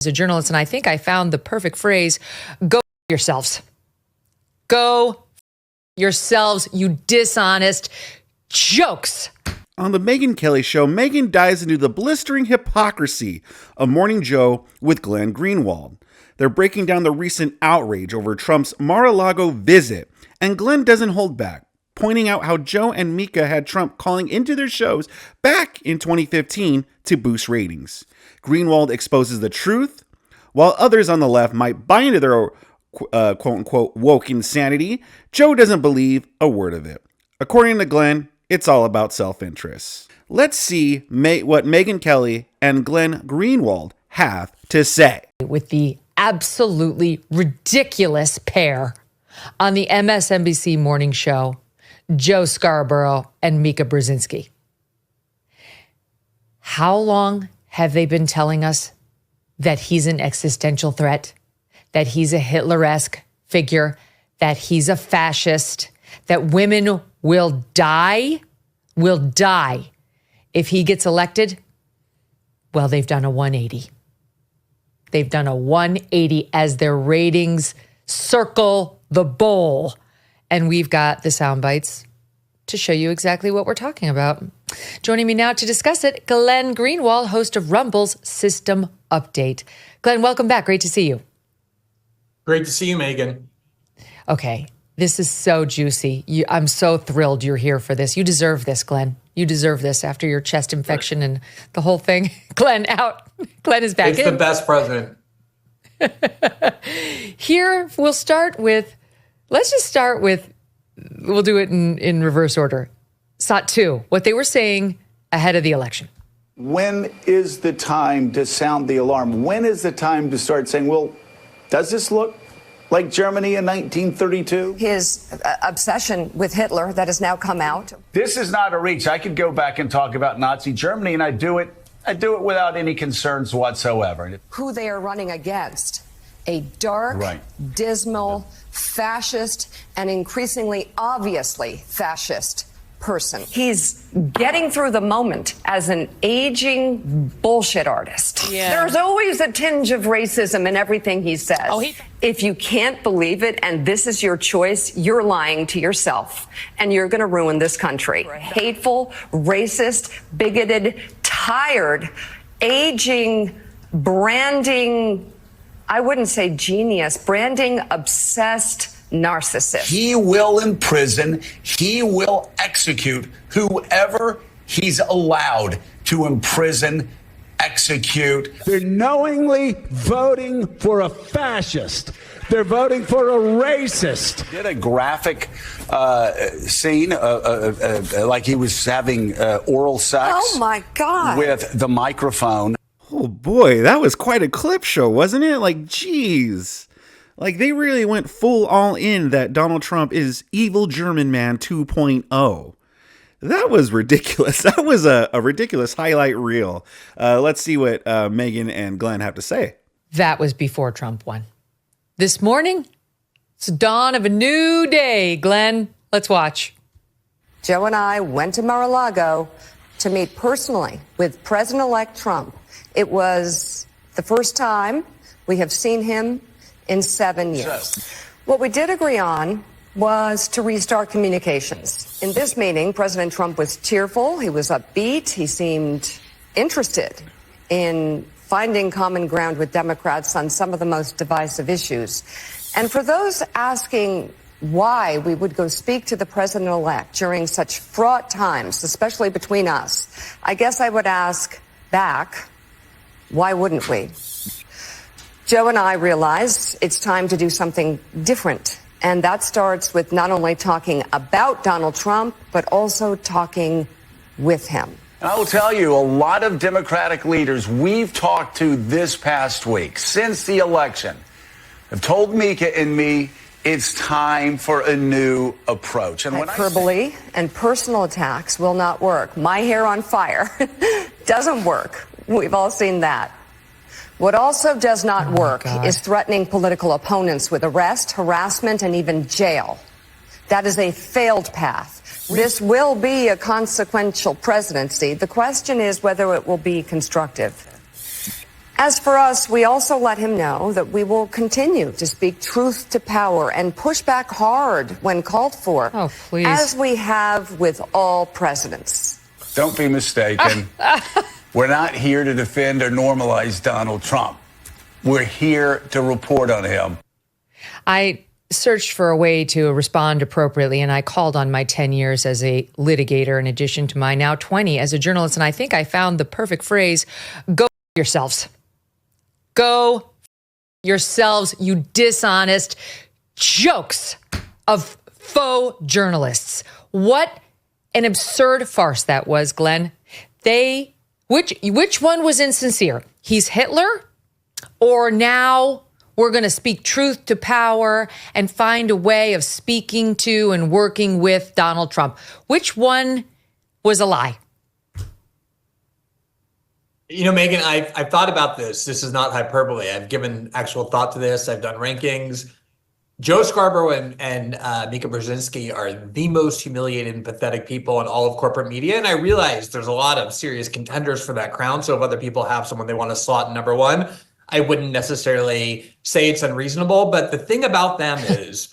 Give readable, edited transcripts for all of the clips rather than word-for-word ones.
as a journalist, and I think I found the perfect phrase: go yourselves. Go yourselves, you dishonest jokes. On the Megyn Kelly Show, Megyn dives into the blistering hypocrisy of Morning Joe with Glenn Greenwald. They're breaking down the recent outrage over Trump's Mara Lago visit, and Glenn doesn't hold back, pointing out how Joe and Mika had Trump calling into their shows back in 2015 to boost ratings. Greenwald exposes the truth, while others on the left might buy into their quote-unquote woke insanity. Joe doesn't believe a word of it. According to Glenn, it's all about self-interest. Let's see what Megyn Kelly and Glenn Greenwald have to say. With the absolutely ridiculous pair on the MSNBC morning show, Joe Scarborough and Mika Brzezinski. How long have they been telling us that he's an existential threat, that he's a Hitler-esque figure, that he's a fascist, that women will die if he gets elected? Well, they've done a 180. They've done a 180 as their ratings circle the bowl. And we've got the sound bites to show you exactly what we're talking about. Joining me now to discuss it, Glenn Greenwald, host of Rumble's System Update. Glenn, welcome back. Great to see you. Great to see you, Megyn. Okay, this is so juicy. I'm so thrilled you're here for this. You deserve this, Glenn. You deserve this after your chest infection and the whole thing. Glenn out. Glenn is back in. It's the best president. Here, we'll start with, we'll do it in reverse order. SOT 2, what they were saying ahead of the election. When is the time to sound the alarm? When is the time to start saying, well, does this look like Germany in 1932? His obsession with Hitler that has now come out. This is not a reach. I could go back and talk about Nazi Germany, and I do it without any concerns whatsoever. Who they are running against, a dark, dismal, fascist, and increasingly obviously fascist person. He's getting through the moment as an aging bullshit artist. Yeah. There's always a tinge of racism in everything he says. If you can't believe it and this is your choice, you're lying to yourself and you're going to ruin this country. Right. Hateful, racist, bigoted, tired, aging, branding, I wouldn't say genius, branding obsessed narcissist. He will imprison, he will execute whoever he's allowed to imprison, execute. They're knowingly voting for a fascist. They're voting for a racist. Did a graphic scene like he was having oral sex. Oh my God. With the microphone. Oh boy, that was quite a clip show, wasn't it? Like, geez. Like, they really went full all in that Donald Trump is evil German man 2.0. That was ridiculous. That was a ridiculous highlight reel. Let's see what Megyn and Glenn have to say. That was before Trump won. This morning, it's the dawn of a new day. Glenn, let's watch. Joe and I went to Mara Lago to meet personally with President-elect Trump. It was the first time we have seen him in 7 years. What we did agree on was to restart communications. In this meeting, President Trump was cheerful, he was upbeat, he seemed interested in finding common ground with Democrats on some of the most divisive issues. And for those asking why we would go speak to the president-elect during such fraught times, especially between us, I guess I would ask back, why wouldn't we? Joe and I realize it's time to do something different. And that starts with not only talking about Donald Trump, but also talking with him. And I will tell you, a lot of Democratic leaders we've talked to this past week, since the election, have told Mika and me it's time for a new approach. And hyperbole and personal attacks will not work. My hair on fire doesn't work. We've all seen that. What also does not work is threatening political opponents with arrest, harassment, and even jail. That is a failed path. This will be a consequential presidency. The question is whether it will be constructive. As for us, we also let him know that we will continue to speak truth to power and push back hard when called for. Oh, please. As we have with all presidents. Don't be mistaken. We're not here to defend or normalize Donald Trump. We're here to report on him. I searched for a way to respond appropriately, and I called on my 10 years as a litigator in addition to my now 20 as a journalist, and I think I found the perfect phrase: go yourselves. Go yourselves, you dishonest jokes of faux journalists. What an absurd farce that was, Glenn. Which one was insincere? He's Hitler? Or now we're going to speak truth to power and find a way of speaking to and working with Donald Trump? Which one was a lie? You know, Megyn, I've thought about this. This is not hyperbole. I've given actual thought to this. I've done rankings. Joe Scarborough and Mika Brzezinski are the most humiliated and pathetic people in all of corporate media. And I realize there's a lot of serious contenders for that crown. So if other people have someone they want to slot in number one, I wouldn't necessarily say it's unreasonable. But the thing about them is,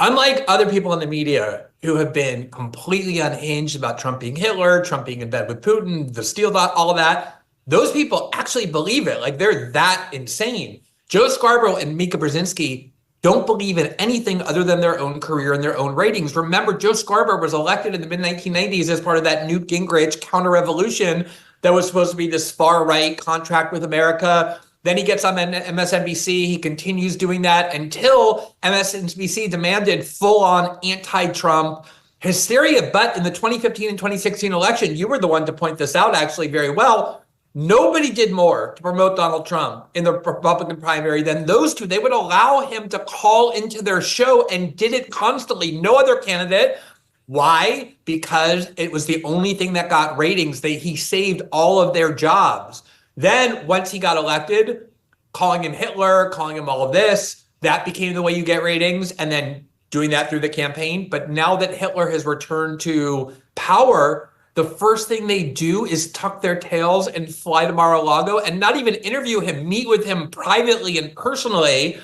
unlike other people in the media who have been completely unhinged about Trump being Hitler, Trump being in bed with Putin, the Steele dot, all of that, those people actually believe it. Like, they're that insane. Joe Scarborough and Mika Brzezinski don't believe in anything other than their own career and their own ratings. Remember, Joe Scarborough was elected in the mid-1990s as part of that Newt Gingrich counter-revolution that was supposed to be this far-right contract with America. Then he gets on MSNBC. He continues doing that until MSNBC demanded full-on anti-Trump hysteria. But in the 2015 and 2016 election, you were the one to point this out actually very well. Nobody did more to promote Donald Trump in the Republican primary than those two. They would allow him to call into their show and did it constantly. No other candidate. Why? Because it was the only thing that got ratings. He saved all of their jobs. Then once he got elected, calling him Hitler, calling him all of this, that became the way you get ratings, and then doing that through the campaign. But now that Hitler has returned to power, the first thing they do is tuck their tails and fly to Mara Lago and not even interview him, meet with him privately and personally,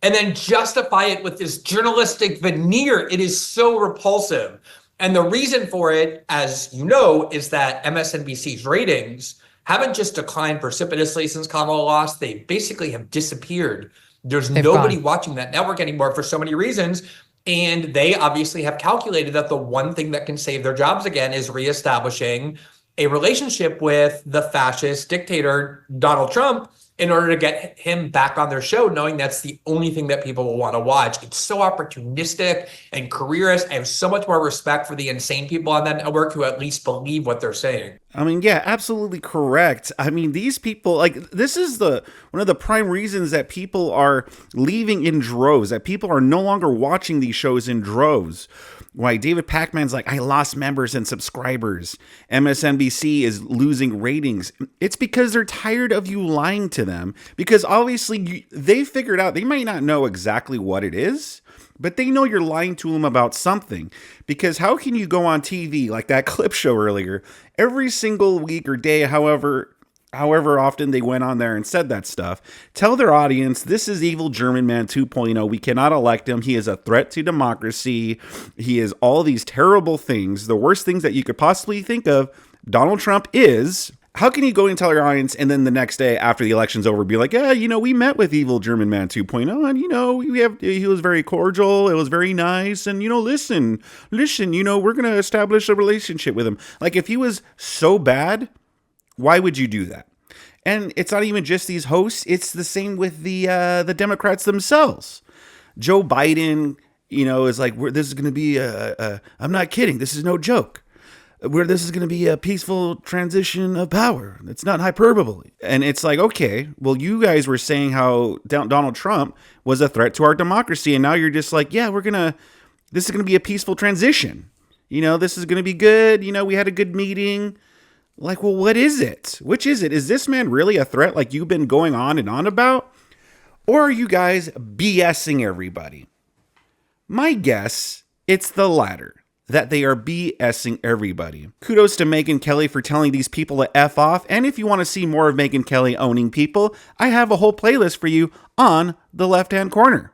and then justify it with this journalistic veneer. It is so repulsive. And the reason for it, as you know, is that MSNBC's ratings haven't just declined precipitously since Kamala lost. They basically have disappeared. There's nobody watching that network anymore for so many reasons. And they obviously have calculated that the one thing that can save their jobs again is reestablishing a relationship with the fascist dictator, Donald Trump, in order to get him back on their show, knowing that's the only thing that people will want to watch. It's so opportunistic and careerist. I have so much more respect for the insane people on that network who at least believe what they're saying. I mean, yeah, absolutely correct. I mean, these people, like, this is one of the prime reasons that people are leaving in droves, that people are no longer watching these shows in droves. Why David Pakman's like, I lost members and subscribers. MSNBC is losing ratings. It's because they're tired of you lying to them. Because obviously they figured out, they might not know exactly what it is, but they know you're lying to them about something. Because how can you go on TV, like that clip show earlier, every single week or day, however often they went on there and said that stuff, tell their audience, this is evil German man 2.0. We cannot elect him. He is a threat to democracy. He is all these terrible things, the worst things that you could possibly think of. Donald Trump is. How can you go and tell your audience and then the next day after the election's over be like, yeah, we met with evil German man 2.0 and, he was very cordial. It was very nice. And, listen, we're going to establish a relationship with him. Like, if he was so bad, why would you do that? And it's not even just these hosts. It's the same with the Democrats themselves. Joe Biden, is like, this is going to be I'm not kidding. This is no joke. This is going to be a peaceful transition of power. It's not hyperbole. And it's like, okay, well, you guys were saying how Donald Trump was a threat to our democracy. And now you're just like, yeah, this is going to be a peaceful transition. This is going to be good. We had a good meeting. Like, well, what is it? Which is it? Is this man really a threat like you've been going on and on about? Or are you guys BSing everybody? My guess, it's the latter. that they are BSing everybody. Kudos to Megyn Kelly for telling these people to F off, and if you want to see more of Megyn Kelly owning people, I have a whole playlist for you on the left-hand corner.